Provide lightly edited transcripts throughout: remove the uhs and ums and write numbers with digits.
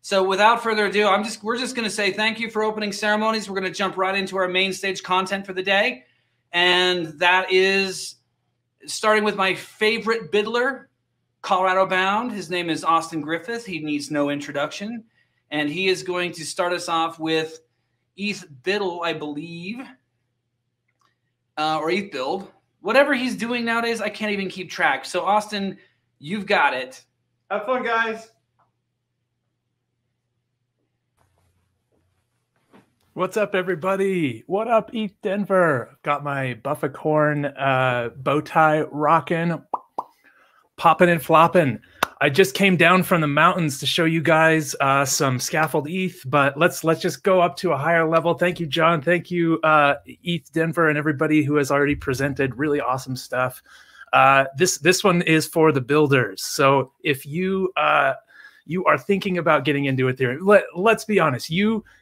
So without further ado, we're just going to say thank you for opening ceremonies. We're going to jump right into our main stage content for the day. And that is starting with my favorite BUIDLer, Colorado bound. His name is Austin Griffith. He needs no introduction. And he is going to start us off with ETH BUIDL, I believe, or ETH build. Whatever he's doing nowadays, I can't even keep track. So Austin, you've got it. Have fun, guys. What's up, everybody? What up, ETHDenver? Got my Buffacorn bow tie rocking, popping and flopping. I just came down from the mountains to show you guys some Scaffold-ETH, but let's just go up to a higher level. Thank you, John. Thank you, ETHDenver, and everybody who has already presented really awesome stuff. This one is for the builders. So if you you are thinking about getting into Ethereum, let's be honest.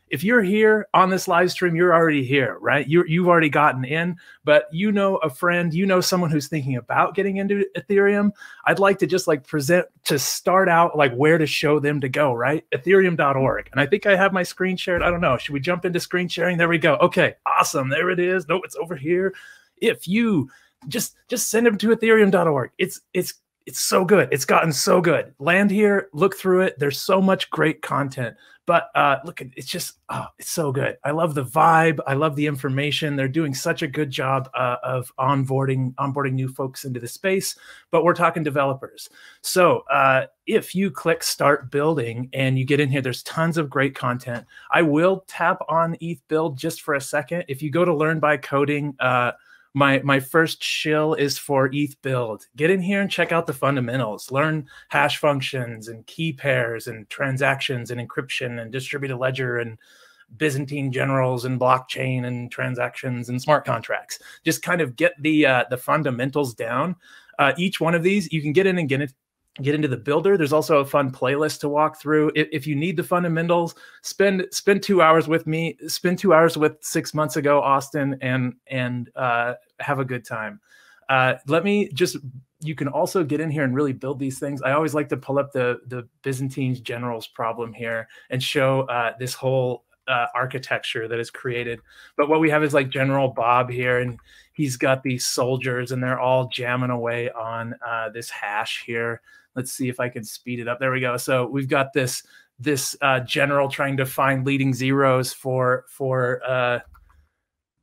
If you're here on this live stream, you're already here, right? You've already gotten in, but you know a friend, you know someone who's thinking about getting into Ethereum. I'd like to just present to start out where to show them to go, right? Ethereum.org. And I think I have my screen shared. I don't know. Should we jump into screen sharing? There we go. Okay, awesome. There it is. No, it's over here. If you just send them to Ethereum.org. It's so good. It's gotten so good. Land here, look through it. There's so much great content. But look, it's just, it's so good. I love the vibe. I love the information. They're doing such a good job of onboarding new folks into the space. But we're talking developers. So if you click Start Building and you get in here, there's tons of great content. I will tap on ETH Build just for a second. If you go to Learn by Coding, my first shill is for ETH Build. Get in here and check out the fundamentals. Learn hash functions and key pairs and transactions and encryption and distributed ledger and Byzantine generals and blockchain and transactions and smart contracts. Just kind of get the fundamentals down. Each one of these, you can get in and get into the builder. There's also a fun playlist to walk through. If you need the fundamentals, spend 2 hours with me. Spend 2 hours with 6 months ago, Austin, and have a good time. You can also get in here and really build these things. I always like to pull up the Byzantine generals problem here and show this whole architecture that is created. But what we have is General Bob here, and he's got these soldiers, and they're all jamming away on this hash here. Let's see if I can speed it up. There we go. So we've got this general trying to find leading zeros for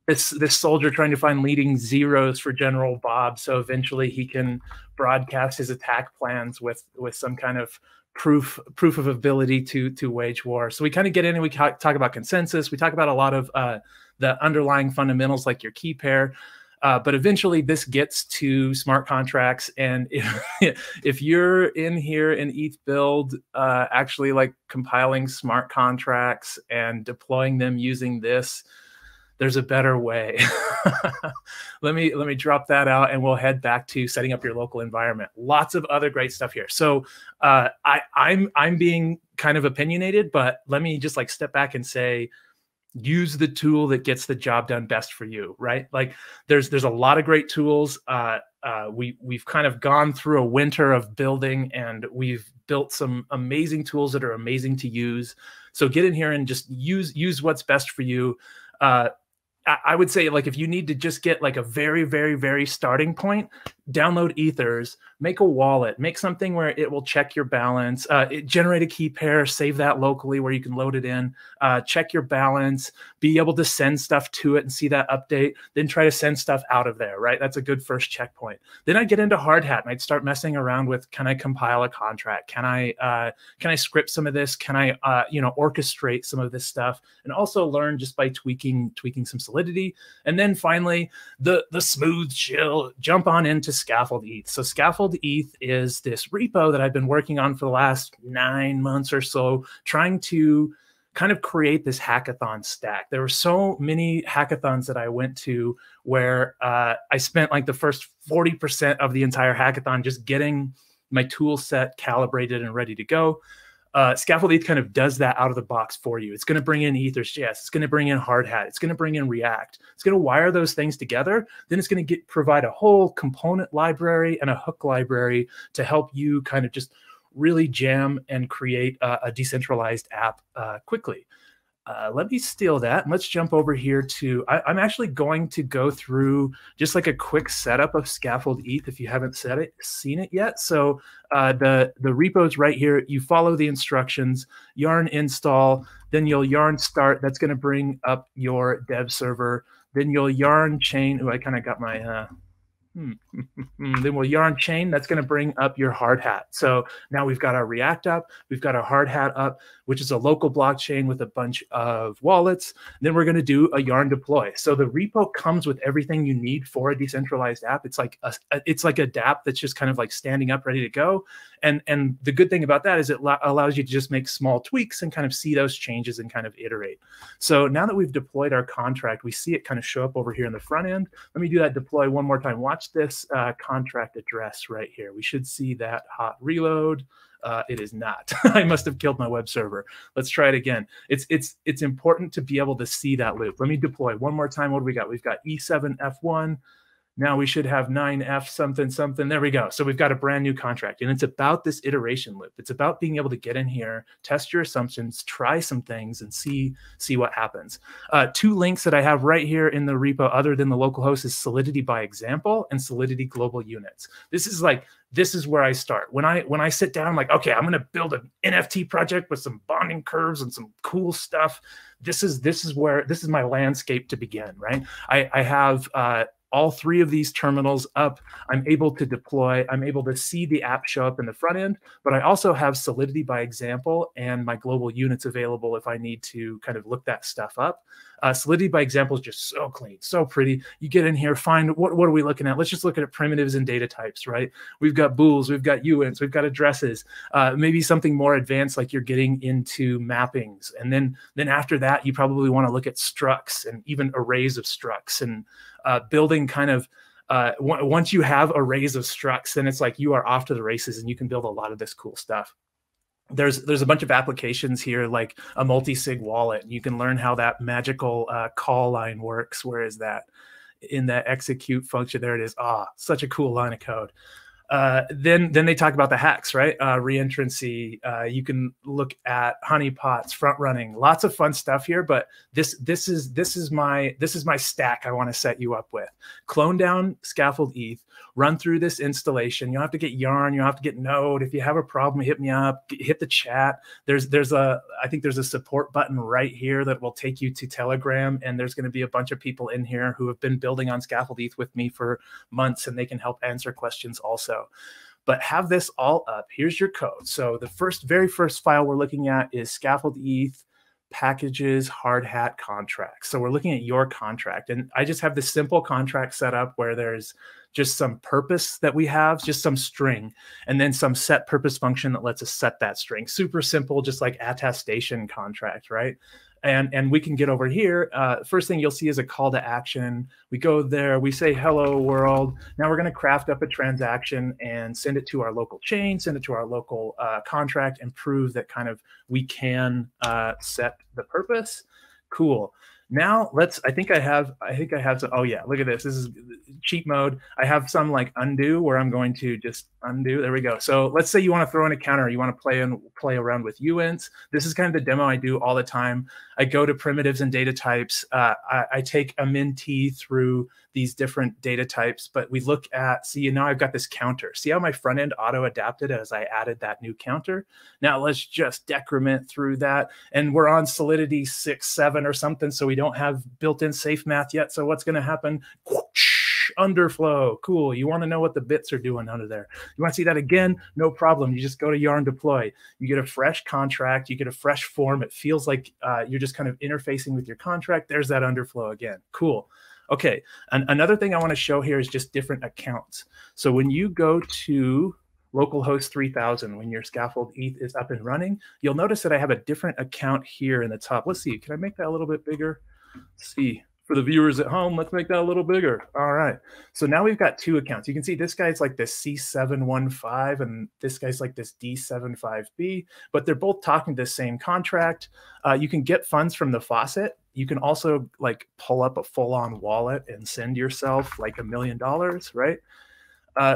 this soldier trying to find leading zeros for General Bob. So eventually he can broadcast his attack plans with some kind of proof of ability to wage war. So we kind of get in and we talk about consensus. We talk about a lot of the underlying fundamentals like your key pair. But eventually this gets to smart contracts. And if you're in here in ETH Build, actually compiling smart contracts and deploying them using this, there's a better way. Let me drop that out and we'll head back to setting up your local environment. Lots of other great stuff here. So I'm being kind of opinionated, but let me just step back and say, use the tool that gets the job done best for you, right? There's a lot of great tools. We've kind of gone through a winter of building, and we've built some amazing tools that are amazing to use. So get in here and just use what's best for you. I would say if you need to just get a very, very, very starting point, download Ethers, make a wallet, make something where it will check your balance, generate a key pair, save that locally where you can load it in, check your balance, be able to send stuff to it and see that update, then try to send stuff out of there, right? That's a good first checkpoint. Then I'd get into hard hat and I'd start messing around with, can I compile a contract? Can I script some of this? Can I orchestrate some of this stuff? And also learn just by tweaking some solidity. And then finally, the smooth chill, jump on into Scaffold-ETH. So Scaffold-ETH is this repo that I've been working on for the last 9 months or so, trying to kind of create this hackathon stack. There were so many hackathons that I went to where I spent the first 40% of the entire hackathon just getting my tool set calibrated and ready to go. Scaffold-ETH kind of does that out of the box for you. It's going to bring in Ethers.js. It's going to bring in Hardhat. It's going to bring in React. It's going to wire those things together. Then it's going to provide a whole component library and a hook library to help you kind of just really jam and create a decentralized app quickly. Let me steal that and let's jump over here to, I'm actually going to go through just like a quick setup of Scaffold-ETH if you haven't seen it yet. So the repo's right here. You follow the instructions, yarn install, then you'll yarn start. That's going to bring up your dev server. Then you'll yarn chain. Oh, I kind of got my then we'll yarn chain. That's going to bring up your hard hat. So now we've got our React up, we've got our hard hat up, which is a local blockchain with a bunch of wallets. Then we're going to do a yarn deploy. So the repo comes with everything you need for a decentralized app. It's like a dApp that's just kind of like standing up, ready to go. And the good thing about that is it allows you to just make small tweaks and kind of see those changes and kind of iterate. So now that we've deployed our contract, we see it kind of show up over here in the front end. Let me do that deploy one more time. Watch this contract address right here. We should see that hot reload. It is not. I must have killed my web server. Let's try it again. It's important to be able to see that loop. Let me deploy one more time. What do we got? We've got E7F1. Now we should have 9F something, something. There we go. So we've got a brand new contract. And it's about this iteration loop. It's about being able to get in here, test your assumptions, try some things, and see what happens. 2 links that I have right here in the repo other than the local host is Solidity by Example and Solidity Global Units. This is where I start. When I sit down, I'm like, okay, I'm going to build an NFT project with some bonding curves and some cool stuff. This is my landscape to begin, right? I have all 3 of these terminals up. I'm able to deploy. I'm able to see the app show up in the front end, but I also have Solidity by Example and my global units available if I need to kind of look that stuff up. Solidity by Example is just so clean, so pretty. You get in here, find what are we looking at? Let's just look at primitives and data types, right? We've got bools, we've got uints, we've got addresses, maybe something more advanced like you're getting into mappings. And then after that, you probably want to look at structs and even arrays of structs and building kind of once you have arrays of structs, then it's like you are off to the races and you can build a lot of this cool stuff. There's a bunch of applications here like a multi-sig wallet. You can learn how that magical call line works. Where is that? In that execute function, there it is. Such a cool line of code. Then they talk about the hacks, right? Reentrancy. You can look at honeypots, front running, lots of fun stuff here. But this is my stack I want to set you up with. Clone down Scaffold-ETH, run through this installation. You'll have to get Yarn, you'll have to get Node. If you have a problem, hit me up, hit the chat. I think there's a support button right here that will take you to Telegram, and there's going to be a bunch of people in here who have been building on Scaffold-ETH with me for months, and they can help answer questions also. But have this all up. Here's your code. So the very first file we're looking at is Scaffold-ETH packages hard hat contracts. So we're looking at your contract, and I just have this simple contract set up where there's just some purpose that we have, just some string, and then some set purpose function that lets us set that string. Super simple, just like attestation contract, right? And we can get over here. First thing you'll see is a call to action. We go there, we say, hello world. Now we're going to craft up a transaction and send it to our local chain, send it to our local contract, and prove that kind of we can set the purpose. Cool. Now I think I have some, oh yeah, look at this. This is cheat mode. I have some like undo where I'm going to just undo. There we go. So let's say you want to throw in a counter, you want to play around with uints. This is kind of the demo I do all the time. I go to primitives and data types. I take a Minty through these different data types, but we look at, see, now I've got this counter. See how my front end auto adapted as I added that new counter? Now let's just decrement through that. And we're on Solidity 6, 7 or something, so we don't have built-in safe math yet. So what's going to happen? Underflow. Cool. You want to know what the bits are doing under there. You want to see that again? No problem. You just go to yarn deploy. You get a fresh contract. You get a fresh form. It feels like you're just kind of interfacing with your contract. There's that underflow again. Cool. Okay. And another thing I want to show here is just different accounts. So when you go to localhost 3000, when your Scaffold-ETH is up and running, you'll notice that I have a different account here in the top. Let's see. Can I make that a little bit bigger? Let's see. For the viewers at home, let's make that a little bigger. All right. So now we've got 2 accounts. You can see this guy's like this C715 and this guy's like this D75B, but they're both talking to the same contract. You can get funds from the faucet. You can also like pull up a full-on wallet and send yourself like $1 million, right?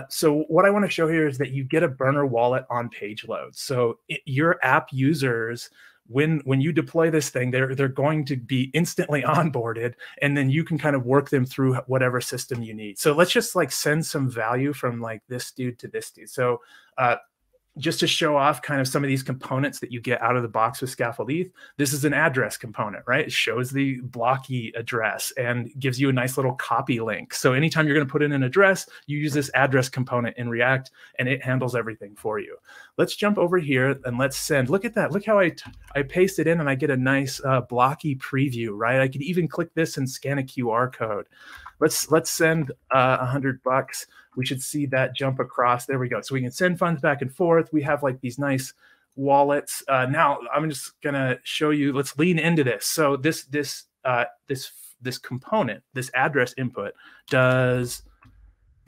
So what I want to show here is that you get a burner wallet on page load. So your app users, when you deploy this thing, they're going to be instantly onboarded, and then you can kind of work them through whatever system you need. So let's just like send some value from like this dude to this dude. So just to show off kind of some of these components that you get out of the box with Scaffold-ETH, this is an address component, right? It shows the blocky address and gives you a nice little copy link. So anytime you're going to put in an address, you use this address component in React, and it handles everything for you. Let's jump over here and let's send. Look at that. Look how I paste it in and I get a nice blocky preview, right? I could even click this and scan a QR code. Let's send $100. We should see that jump across. There we go. So we can send funds back and forth. We have like these nice wallets. Now I'm just gonna show you. Let's lean into this. So this component, this address input, does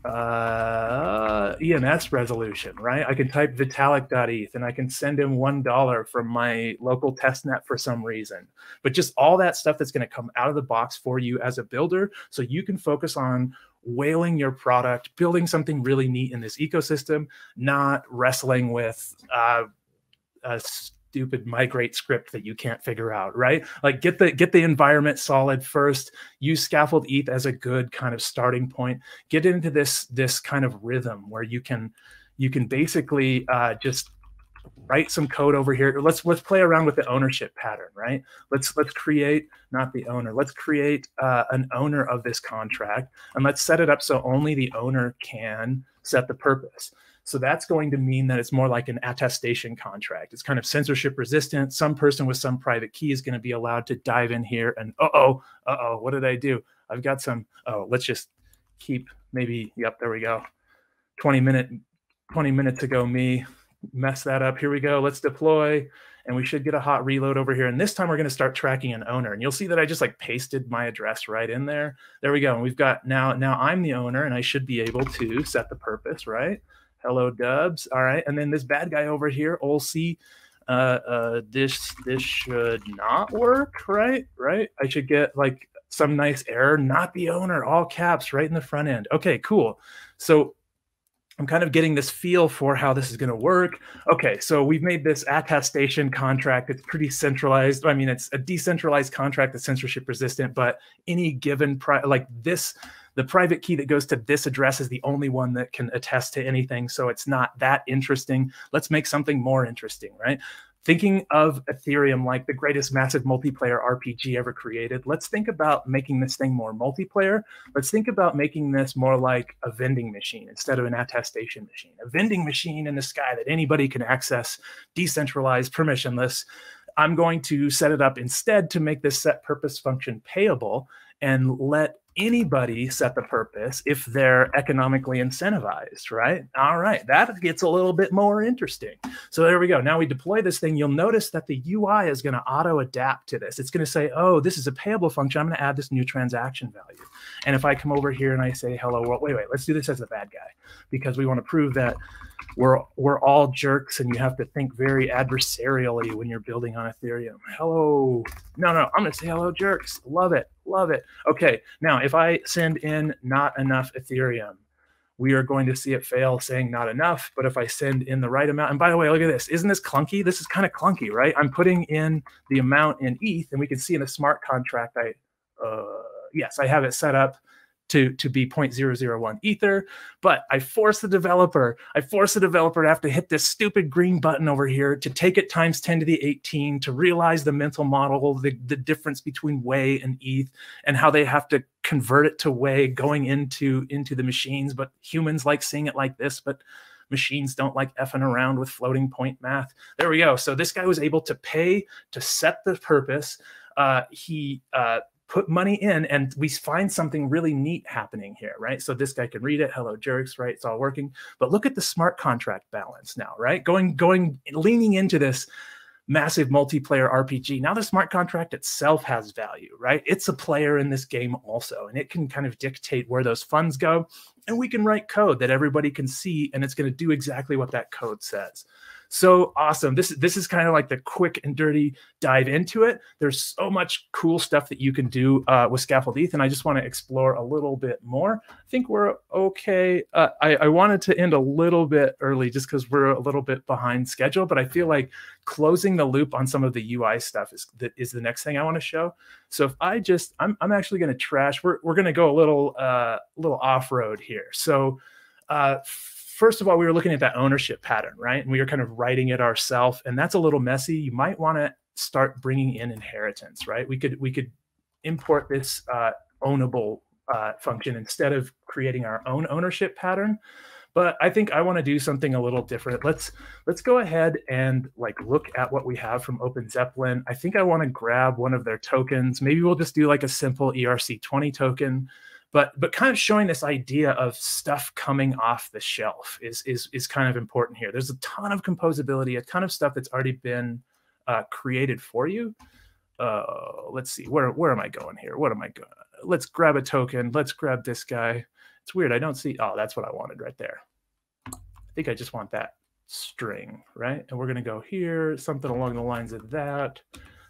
EMS resolution, right? I can type Vitalik.eth and I can send him $1 from my local testnet for some reason. But just all that stuff that's going to come out of the box for you as a builder, so you can focus on whaling your product, building something really neat in this ecosystem, not wrestling with a stupid migrate script that you can't figure out, right? Like get the environment solid first. Use Scaffold-ETH as a good kind of starting point. Get into this kind of rhythm where you can basically just write some code over here. Let's play around with the ownership pattern, right? Let's create, not the owner. Let's create an owner of this contract, and let's set it up so only the owner can set the purpose. So that's going to mean that it's more like an attestation contract. It's kind of censorship resistant. Some person with some private key is going to be allowed to dive in here and, what did I do? I've got some, let's just keep maybe, yep, there we go. 20 minutes ago, me mess that up. Here we go. Let's deploy, and we should get a hot reload over here. And this time we're going to start tracking an owner, and you'll see that I just like pasted my address right in there. There we go. And we've got now I'm the owner, and I should be able to set the purpose, right? Hello, Dubs. All right. And then this bad guy over here, Olsey, this should not work, right? Right. I should get like some nice error, not the owner, all caps right in the front end. Okay, cool. So I'm kind of getting this feel for how this is going to work. Okay, so we've made this attestation contract. It's pretty centralized. I mean, it's a decentralized contract that's censorship resistant, but any given, the private key that goes to this address is the only one that can attest to anything. So it's not that interesting. Let's make something more interesting, right? Thinking of Ethereum like the greatest massive multiplayer RPG ever created, let's think about making this thing more multiplayer. Let's think about making this more like a vending machine instead of an attestation machine. A vending machine in the sky that anybody can access, decentralized, permissionless. I'm going to set it up instead to make this set purpose function payable and let anybody set the purpose if they're economically incentivized, right? All right, that gets a little bit more interesting. So there we go. Now we deploy this thing. You'll notice that the UI is going to auto-adapt to this. It's going to say, oh, this is a payable function. I'm going to add this new transaction value. And if I come over here and I say, hello world, wait, let's do this as the bad guy, because we want to prove that we're all jerks and you have to think very adversarially when you're building on Ethereum. Hello. No, I'm going to say hello jerks. Love it. Love it. Okay. Now, if I send in not enough Ethereum, we are going to see it fail saying not enough. But if I send in the right amount, and by the way, look at this. Isn't this clunky? This is kind of clunky, right? I'm putting in the amount in ETH, and we can see in a smart contract, yes, I have it set up to be 0.001 Ether, but I force the developer to have to hit this stupid green button over here to take it times 10 to the 18 to realize the mental model, the difference between Wei and ETH, and how they have to convert it to Wei going into the machines. But humans like seeing it like this, but machines don't like effing around with floating point math. There we go. So this guy was able to pay to set the purpose. He put money in, and we find something really neat happening here, right? So this guy can read it. Hello, jerks, right? It's all working. But look at the smart contract balance now, right? Leaning into this massive multiplayer RPG. Now the smart contract itself has value, right? It's a player in this game also, and it can kind of dictate where those funds go. And we can write code that everybody can see, and it's going to do exactly what that code says. So awesome. This is kind of like the quick and dirty dive into it. There's so much cool stuff that you can do with Scaffold-ETH, and I just want to explore a little bit more. I think we're okay. I wanted to end a little bit early just because we're a little bit behind schedule, but I feel like closing the loop on some of the UI stuff is the next thing I want to show. So if I just, I'm actually going to trash, we're going to go a little off-road here. So first of all, we were looking at that ownership pattern, right? And we were kind of writing it ourselves, and that's a little messy. You might want to start bringing in inheritance, right? We could import this ownable function instead of creating our own ownership pattern. But I think I want to do something a little different. Let's go ahead and like look at what we have from OpenZeppelin. I think I want to grab one of their tokens. Maybe we'll just do like a simple ERC20 token. But kind of showing this idea of stuff coming off the shelf is kind of important here. There's a ton of composability, a ton of stuff that's already been created for you. Let's see, where am I going here? What am I going? Let's grab a token. Let's grab this guy. It's weird. I don't see. Oh, that's what I wanted right there. I think I just want that string, right? And we're going to go here, something along the lines of that.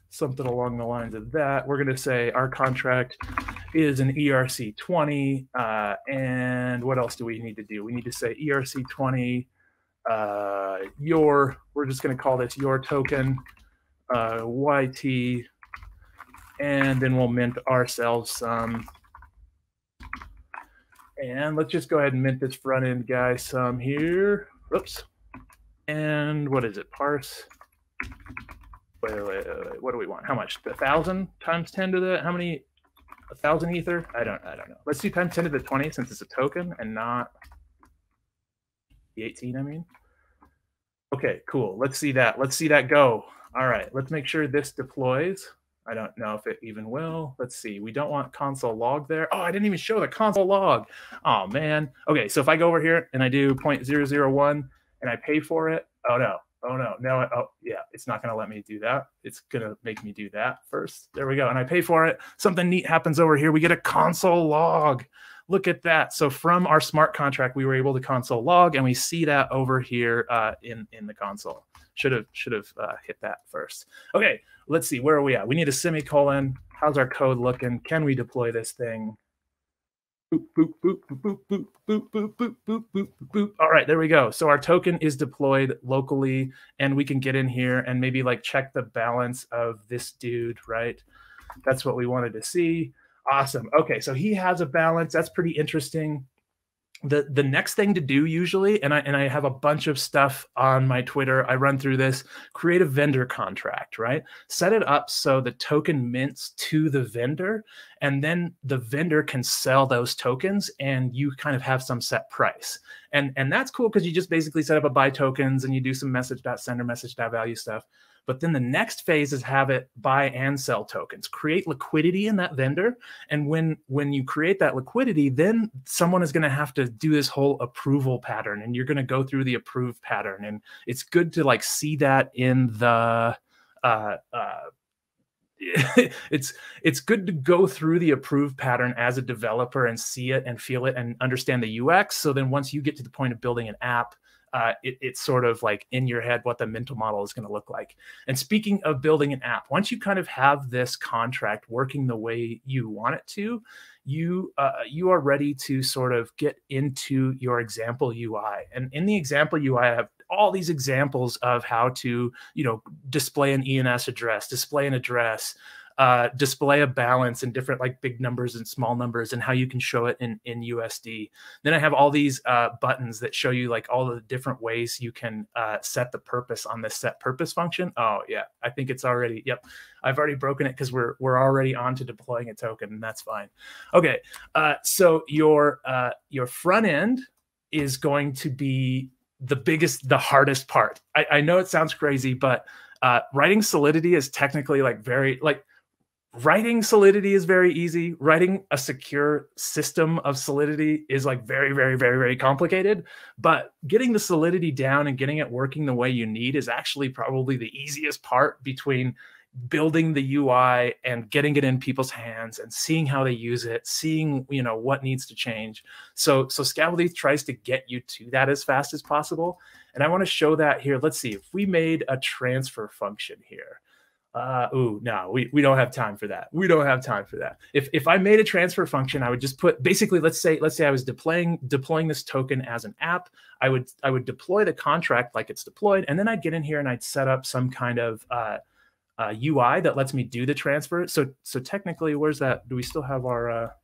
Something along the lines of that. We're going to say our contract is an ERC20. And what else do we need to do? We need to say ERC20, we're just going to call this your token, YT, and then we'll mint ourselves some. And let's just go ahead and mint this front end guy some here. Oops. And what is it? Parse. Wait. What do we want? How much? 1,000 times 10 to the, how many? 1,000 ether? I don't know. Let's do times 10 to the 20 since it's a token and not the 18, I mean. Okay, cool. Let's see that. Let's see that go. All right, let's make sure this deploys. I don't know if it even will. Let's see. We don't want console log there. Oh, I didn't even show the console log. Oh, man. Okay, so if I go over here and I do 0.001 and I pay for it, oh, no. Oh, no. No. Oh, yeah. It's not going to let me do that. It's going to make me do that first. There we go. And I pay for it. Something neat happens over here. We get a console log. Look at that. So from our smart contract, we were able to console log, and we see that over here in the console. Should have hit that first. Okay, let's see. Where are we at? We need a semicolon. How's our code looking? Can we deploy this thing? Boop, boop, boop, boop, boop, boop, boop, boop, boop, boop, boop. All right, there we go. So our token is deployed locally, and we can get in here and maybe like check the balance of this dude, right? That's what we wanted to see. Awesome. Okay, so he has a balance. That's pretty interesting. The next thing to do usually, and I have a bunch of stuff on my Twitter, I run through this, create a vendor contract, right? Set it up so the token mints to the vendor, and then the vendor can sell those tokens and you kind of have some set price. And that's cool because you just basically set up a buy tokens and you do some message.sender, message.value stuff. But then the next phase is have it buy and sell tokens, create liquidity in that vendor. And when you create that liquidity, then someone is going to have to do this whole approval pattern, and you're going to go through the approve pattern. And it's good to like see that in the, it's good to go through the approve pattern as a developer and see it and feel it and understand the UX. So then once you get to the point of building an app, it's sort of like in your head what the mental model is going to look like. And speaking of building an app, once you kind of have this contract working the way you want it to, you are ready to sort of get into your example UI. And in the example UI, I have all these examples of how to, display an ENS address, display an address, display a balance in different like big numbers and small numbers, and how you can show it in USD. Then I have all these buttons that show you like all the different ways you can set the purpose on this set purpose function. Oh yeah, I think it's already, yep. I've already broken it because we're already on to deploying a token, and that's fine. Okay, so your front end is going to be the hardest part. I know it sounds crazy, but writing Solidity is technically like writing Solidity is very easy. Writing a secure system of Solidity is like very, very, very, very complicated. But getting the Solidity down and getting it working the way you need is actually probably the easiest part between building the UI and getting it in people's hands and seeing how they use it, seeing, you know, what needs to change. So Scaffold-ETH tries to get you to that as fast as possible. And I want to show that here. Let's see if we made a transfer function here. No, we don't have time for that. We don't have time for that. If I made a transfer function, I would just put, basically, let's say I was deploying this token as an app. I would deploy the contract like it's deployed, and then I'd get in here and I'd set up some kind of UI that lets me do the transfer. So technically, where's that? Do we still have our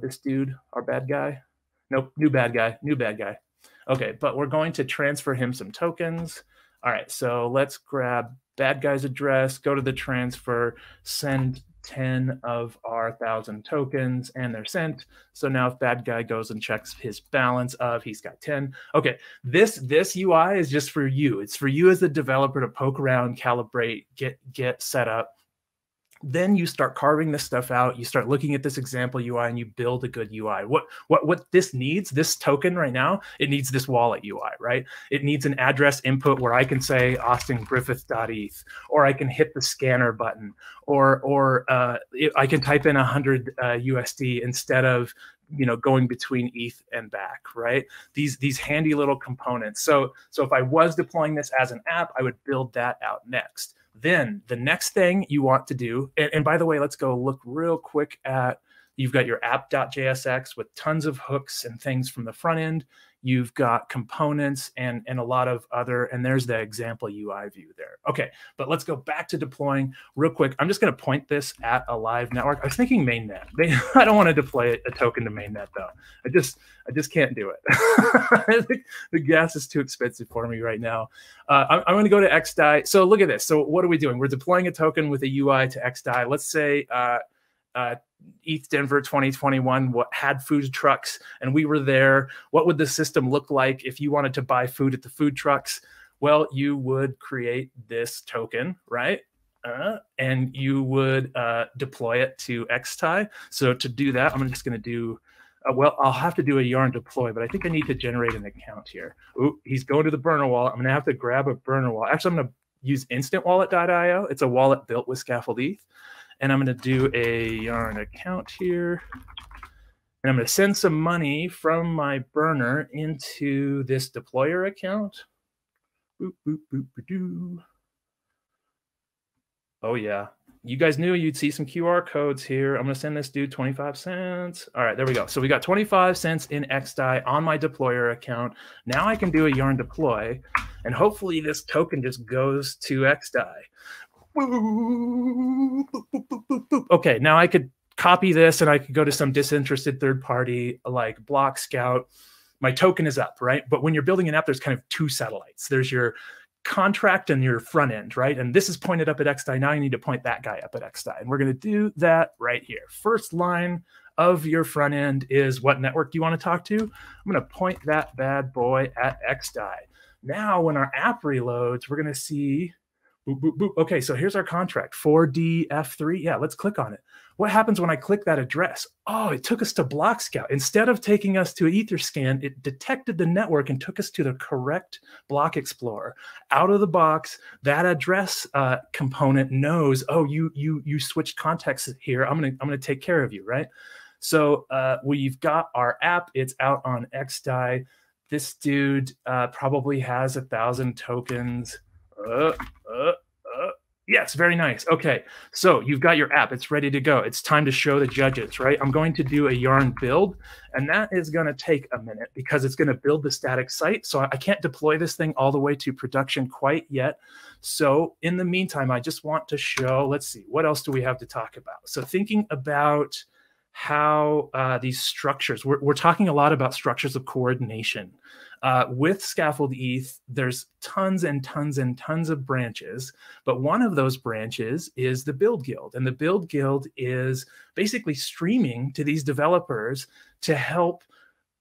this dude, our bad guy? Nope, new bad guy. Okay, but we're going to transfer him some tokens. All right, so let's grab bad guy's address, go to the transfer, send 10 of our 1,000 tokens, and they're sent. So now if bad guy goes and checks his balance of, he's got 10. Okay, this UI is just for you. It's for you as the developer to poke around, calibrate, get set up. Then you start carving this stuff out. You start looking at this example UI and you build a good UI. What this needs, this token right now, it needs this wallet UI, right? It needs an address input where I can say AustinGriffith.eth, or I can hit the scanner button, or I can type in 100 USD instead of, you know, going between ETH and back, right? These handy little components. So if I was deploying this as an app, I would build that out next. Then the next thing you want to do, and by the way, let's go look real quick at, you've got your app.jsx with tons of hooks and things from the front end. You've got components and a lot of other, and there's the example UI view there. Okay, but let's go back to deploying real quick. I'm just going to point this at a live network. I was thinking mainnet. I don't want to deploy a token to mainnet though. I just can't do it. I think the gas is too expensive for me right now. I'm going to go to XDAI. So look at this. So what are we doing? We're deploying a token with a UI to XDAI. Let's say ETHDenver 2021 had food trucks and we were there. What would the system look like if you wanted to buy food at the food trucks? Well, you would create this token, right? And you would deploy it to XDAI. So to do that, I'm just going to do, well, I'll have to do a yarn deploy, but I think I need to generate an account here. Ooh, he's going to the burner wallet. I'm going to have to grab a burner wallet. Actually, I'm going to use instantwallet.io. It's a wallet built with Scaffold-ETH. And I'm going to do a yarn account here. And I'm going to send some money from my burner into this deployer account. Boop, boop, boop, boop. Oh, yeah. You guys knew you'd see some QR codes here. I'm going to send this dude 25 cents. All right, there we go. So we got 25 cents in XDAI on my deployer account. Now I can do a yarn deploy. And hopefully this token just goes to XDAI. Okay, now I could copy this and I could go to some disinterested third party like Block Scout. My token is up, right? But when you're building an app, there's kind of two satellites. There's your contract and your front end, right? And this is pointed up at XDAI. Now you need to point that guy up at XDAI. And we're going to do that right here. First line of your front end is what network do you want to talk to? I'm going to point that bad boy at XDAI. Now, when our app reloads, we're going to see boop, boop, boop. Okay, so here's our contract, 4DF3. Yeah, let's click on it. What happens when I click that address? Oh, it took us to Block Scout. Instead of taking us to Etherscan, it detected the network and took us to the correct Block Explorer. Out of the box, that address component knows, oh, you switched contexts here. I'm gonna take care of you, right? So we've got our app. It's out on XDAI. This dude probably has 1,000 tokens. Yes, very nice. Okay, so you've got your app. It's ready to go. It's time to show the judges, right? I'm going to do a yarn build, and that is going to take a minute because it's going to build the static site. So I can't deploy this thing all the way to production quite yet. So in the meantime, I just want to show, let's see, what else do we have to talk about? So thinking about how these structures, we're talking a lot about structures of coordination. With Scaffold-ETH, there's tons and tons and tons of branches, but one of those branches is the Build Guild. And the Build Guild is basically streaming to these developers to help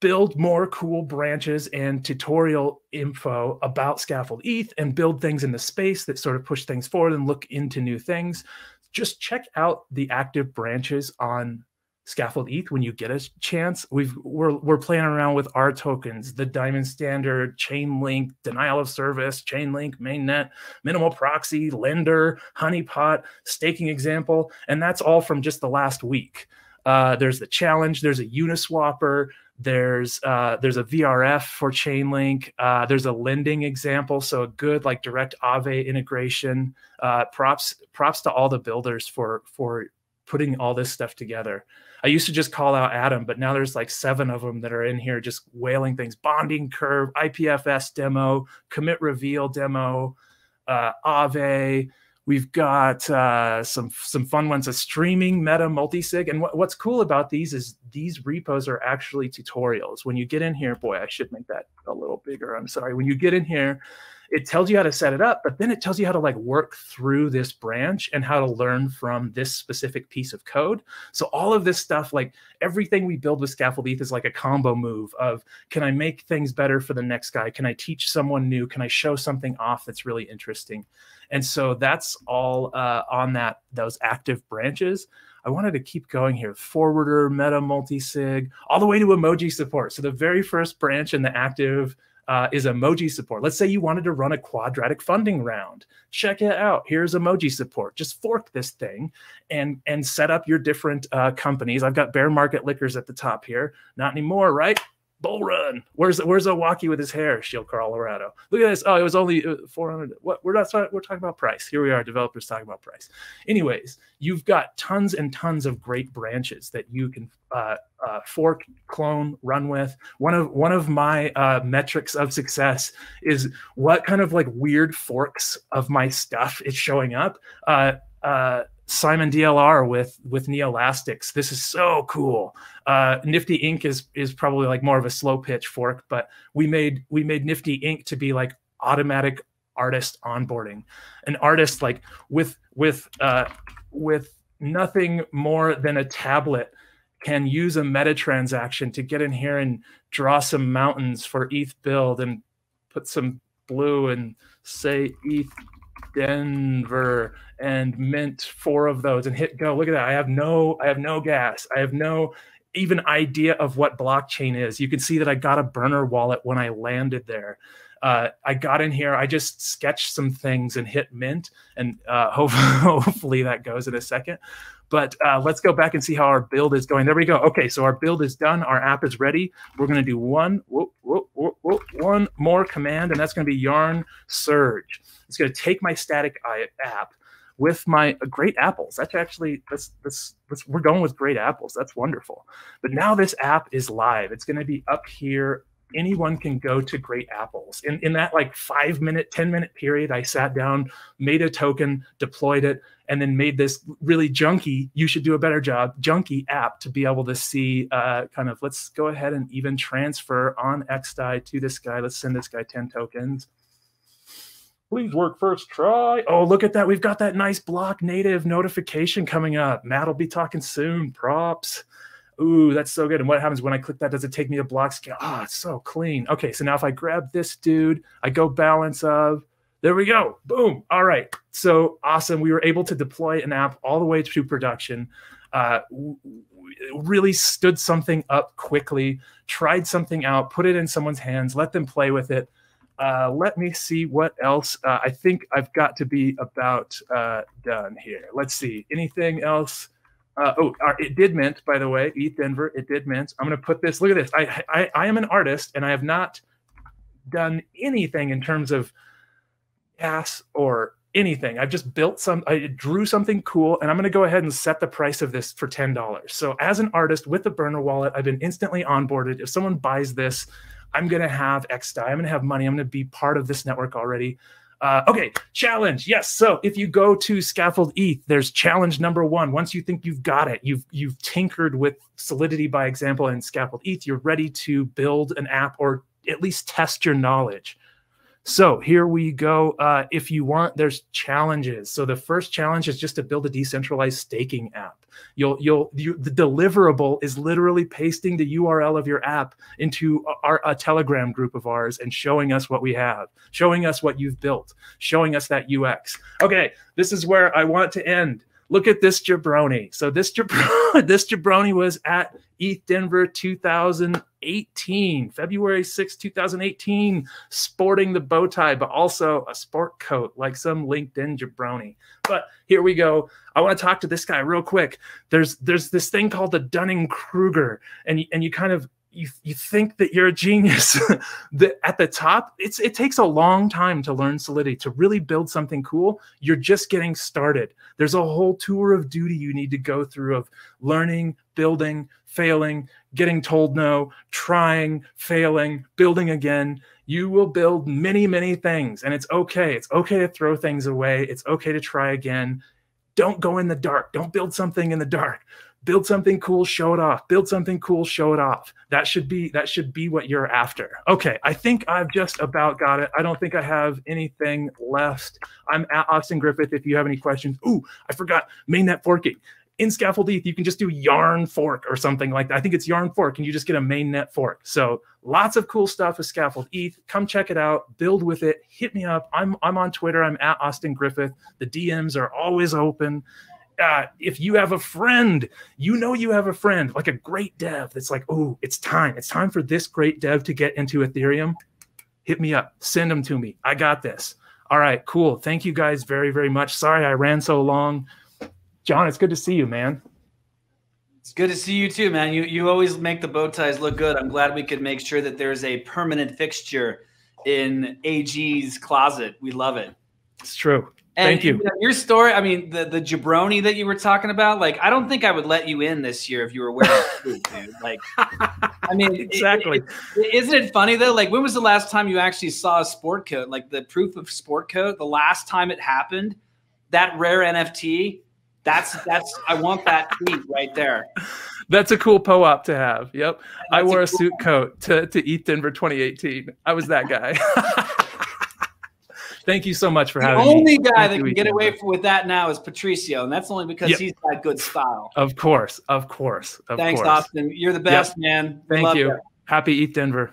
build more cool branches and tutorial info about Scaffold-ETH and build things in the space that sort of push things forward and look into new things. Just check out the active branches on Scaffold-ETH, when you get a chance, we're playing around with our tokens, the Diamond Standard, Chainlink, Denial of Service, Chainlink, Mainnet, Minimal Proxy, Lender, Honeypot, Staking Example, and that's all from just the last week. There's the challenge, there's a Uniswapper, there's a VRF for Chainlink, there's a lending example, so a good like direct Aave integration. Props to all the builders for putting all this stuff together. I used to just call out Adam, but now there's like 7 of them that are in here just whaling things. Bonding curve, IPFS demo, commit reveal demo, Aave. We've got some fun ones, a streaming meta multisig. And what's cool about these is these repos are actually tutorials. When you get in here, boy, I should make that a little bigger. I'm sorry. When you get in here, it tells you how to set it up, but then it tells you how to like work through this branch and how to learn from this specific piece of code. So all of this stuff, like everything we build with Scaffold-ETH is like a combo move of, can I make things better for the next guy? Can I teach someone new? Can I show something off that's really interesting? And so that's all on those active branches. I wanted to keep going here. Forwarder, meta, multisig, all the way to emoji support. So the very first branch in the active is emoji support. Let's say you wanted to run a quadratic funding round. Check it out. Here's emoji support. Just fork this thing and set up your different companies. I've got Bear Market Liquors at the top here. Not anymore, right? Bull Run. Where's Owaki with his hair? Shield, Colorado. Look at this. Oh, it was only 400. What? We're talking about price. Here we are, developers talking about price. Anyways, you've got tons and tons of great branches that you can fork, clone, run with. One of my metrics of success is what kind of like weird forks of my stuff is showing up. Simon DLR with Neelastics. This is so cool. Nifty Inc. is probably like more of a slow pitch fork, but we made Nifty Inc. to be like automatic artist onboarding. An artist like with nothing more than a tablet can use a meta transaction to get in here and draw some mountains for ETH build and put some blue and say ETHDenver and mint 4 of those and hit go. Look at that. I have no gas. I have no even idea of what blockchain is. You can see that I got a burner wallet when I landed there. I got in here, I just sketched some things and hit mint, and hopefully that goes in a second. But let's go back and see how our build is going. There we go. Okay, so our build is done. Our app is ready. We're going to do one more command, and that's going to be yarn surge. It's going to take my static app with my great apples. That's actually, we're going with great apples. That's wonderful. But now this app is live. It's going to be up here. Anyone can go to Great Apples. In that like 5-minute, 10-minute period, I sat down, made a token, deployed it, and then made this really junky, you should do a better job, junky app to be able to see kind of, let's go ahead and even transfer on XDAI to this guy. Let's send this guy 10 tokens. Please work first try. Oh, look at that. We've got that nice block native notification coming up. Matt will be talking soon. Props. Ooh, that's so good. And what happens when I click that? Does it take me to block scale? Ah, it's so clean. Okay, so now if I grab this dude, I go balance of, there we go. Boom. All right. So awesome. We were able to deploy an app all the way to production. Really stood something up quickly, tried something out, put it in someone's hands, let them play with it. Let me see what else. I think I've got to be about done here. Let's see. Anything else? It did mint, by the way. ETHDenver, it did mint. I'm going to put this. Look at this. I am an artist, and I have not done anything in terms of gas or anything. I've just built I drew something cool, and I'm going to go ahead and set the price of this for $10. So as an artist with the burner wallet, I've been instantly onboarded. If someone buys this, I'm going to have XDAI. I'm going to have money. I'm going to be part of this network already. Okay, challenge. Yes. So if you go to Scaffold-ETH, there's challenge number 1. Once you think you've got it, you've tinkered with Solidity, by example, and Scaffold-ETH, you're ready to build an app or at least test your knowledge. So here we go. If you want, there's challenges. So the first challenge is just to build a decentralized staking app. The deliverable is literally pasting the URL of your app into a Telegram group of ours and showing us what we have, showing us what you've built, showing us that UX. Okay, this is where I want to end. Look at this jabroni. So this jabroni was at ETHDenver 2018, February 6, 2018, sporting the bow tie, but also a sport coat like some LinkedIn jabroni. But here we go. I want to talk to this guy real quick. There's this thing called the Dunning-Kruger, and you kind of you think that you're a genius. At the top, it takes a long time to learn Solidity, to really build something cool. You're just getting started. There's a whole tour of duty you need to go through of learning, building, failing, getting told no, trying, failing, building again. You will build many, many things, and it's okay. It's okay to throw things away. It's okay to try again. Don't go in the dark. Don't build something in the dark. Build something cool, show it off. Build something cool, show it off. That should be what you're after. Okay, I think I've just about got it. I don't think I have anything left. I'm at Austin Griffith if you have any questions. Ooh, I forgot mainnet forking. In Scaffold-ETH, you can just do yarn fork or something like that. I think it's yarn fork, and you just get a mainnet fork. So lots of cool stuff with Scaffold-ETH. Come check it out. Build with it. Hit me up. I'm on Twitter. I'm at Austin Griffith. The DMs are always open. If you have a friend, you have a friend, like a great dev that's like, oh, it's time. It's time for this great dev to get into Ethereum. Hit me up. Send them to me. I got this. All right, cool. Thank you guys very, very much. Sorry I ran so long. John, it's good to see you, man. It's good to see you too, man. You always make the bow ties look good. I'm glad we could make sure that there's a permanent fixture in AG's closet. We love it. It's true. And thank you. Your story, I mean, the jabroni that you were talking about, like, I don't think I would let you in this year if you were wearing a suit, dude. Like, I mean, exactly. Isn't it funny though? Like, when was the last time you actually saw a sport coat? Like the proof of sport coat, the last time it happened, that rare NFT, that's I want that tweet right there. That's a cool PO-op to have. Yep. I wore a suit coat to ETHDenver 2018. I was that guy. Thank you so much for having me. The only guy that can get away with that now is Patricio, and that's only because he's got good style. Of course. Thanks, Austin. You're the best, man. Thank you. Happy ETHDenver.